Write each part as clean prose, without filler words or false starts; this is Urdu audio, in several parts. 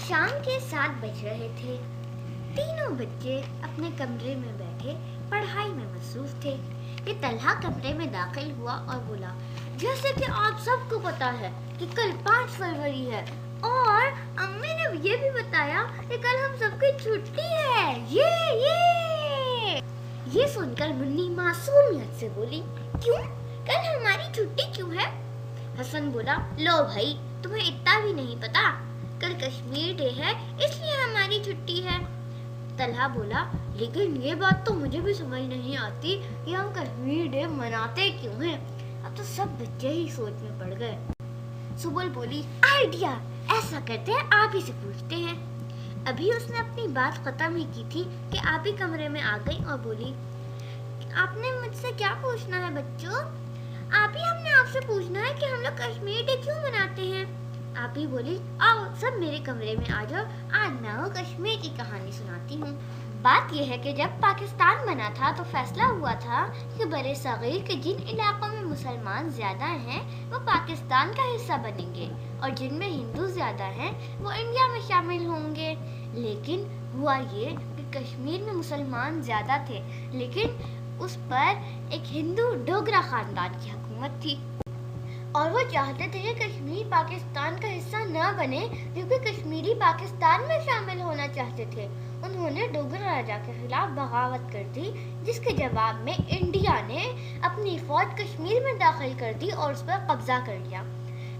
شام کے 7 بج رہے تھے۔ تینوں بچے اپنے کمرے میں بیٹھے پڑھائی میں مصروف تھے کہ طلحہ کمرے میں داخل ہوا اور بولا، جیسے کہ آپ سب کو پتا ہے کہ کل 5 فروری ہے اور امی نے یہ بھی بتایا کہ کل ہم سب کی چھٹی ہے۔ یہ سن کر منی معصومیت سے بولی، کیوں؟ کل ہماری چھٹی کیوں ہے؟ حسن بولا، لو بھائی، تمہیں اتنا بھی نہیں پتا، کل کشمیر ڈے ہے اس لیے ہماری چھٹی ہے۔ طلحہ بولا، لیکن یہ بات تو مجھے بھی سمجھ نہیں آتی کہ ہم کشمیر ڈے مناتے کیوں ہیں۔ اب تو سب بچے ہی سوچ میں پڑ گئے۔ سبل بولی، آئیڈیا، ایسا کرتے ہیں آپ ہی سے پوچھتے ہیں۔ ابھی اس نے اپنی بات ختم ہی کی تھی کہ آپ ہی کمرے میں آ گئی اور بولی، آپ نے مجھ سے کیا پوچھنا ہے بچوں؟ آپ ہی ہم نے آپ سے پوچھنا ہے کہ ہم لوگ کشمیر ڈے کیوں مناتے ہیں۔ آپ ہی بولی، آؤ سب میرے کمرے میں آ جاؤ، آج میں وہ کشمیر کی کہانی سناتی ہوں۔ بات یہ ہے کہ جب پاکستان بنا تھا تو فیصلہ ہوا تھا کہ برِ صغیر کے جن علاقوں میں مسلمان زیادہ ہیں وہ پاکستان کا حصہ بنیں گے اور جن میں ہندو زیادہ ہیں وہ انڈیا میں شامل ہوں گے۔ لیکن ہوا یہ کہ کشمیر میں مسلمان زیادہ تھے، لیکن اس پر ایک ہندو ڈوگرا خاندان کی حکومت تھی اور وہ چاہتے تھے کہ کشمیر پاکستان کا حصہ نہ بنے کیونکہ کشمیری پاکستان میں شامل ہونا چاہتے تھے۔ انہوں نے ڈوگرا راجا کے خلاف بغاوت کر دی، جس کے جواب میں انڈیا نے اپنی فوج کشمیر میں داخل کر دی اور اس پر قبضہ کر لیا۔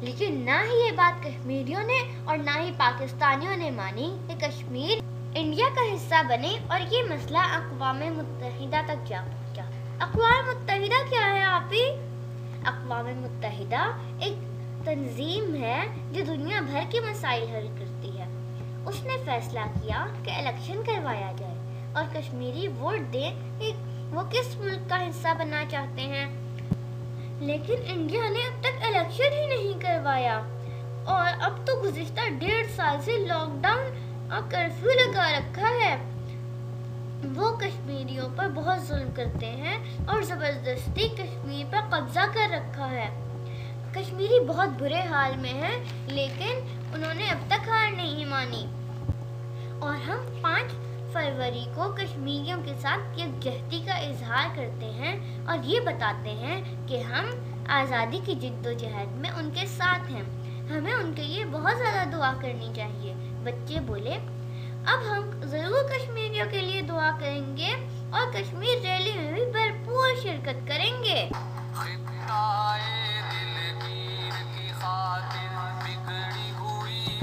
لیکن نہ ہی یہ بات کشمیریوں نے اور نہ ہی پاکستانیوں نے مانی کہ کشمیر انڈیا کا حصہ بنے اور یہ مسئلہ اقوام متحدہ تک جا پہنچا۔ اقوام متحدہ کیا ہے آپ ہی؟ اقوام متحدہ ایک تنظیم ہے جو دنیا بھر کے مسائل حل کرتی ہے۔ اس نے فیصلہ کیا کہ الیکشن کروایا جائے اور کشمیری ووٹ دیں کہ وہ کس ملک کا حصہ بننا چاہتے ہیں۔ لیکن انڈیا نے اب تک الیکشن ہی نہیں کروایا اور اب تو گزشتہ 1.5 سال سے لاک ڈاؤن اور کرفیو لگا رکھا ہے۔ وہ کشمیریوں پر بہت ظلم کرتے ہیں اور زبردستی کشمیر پر قبضہ کر رکھا ہے۔ کشمیری بہت برے حال میں ہیں لیکن انہوں نے اب تک ہار نہیں مانی اور ہم 5 فروری کو کشمیریوں کے ساتھ یکجہتی کا اظہار کرتے ہیں اور یہ بتاتے ہیں کہ ہم آزادی کی جد و جہد میں ان کے ساتھ ہیں۔ ہمیں ان کے لیے بہت زیادہ دعا کرنی چاہیے۔ بچے بولے، اب ہم ضرور کشمیریوں کے لیے دعا کریں گے اور کشمیر ریلی میں بھی بھرپور شرکت کریں گے۔ خطۂ دلگیر کی خاطر بگڑی ہوئی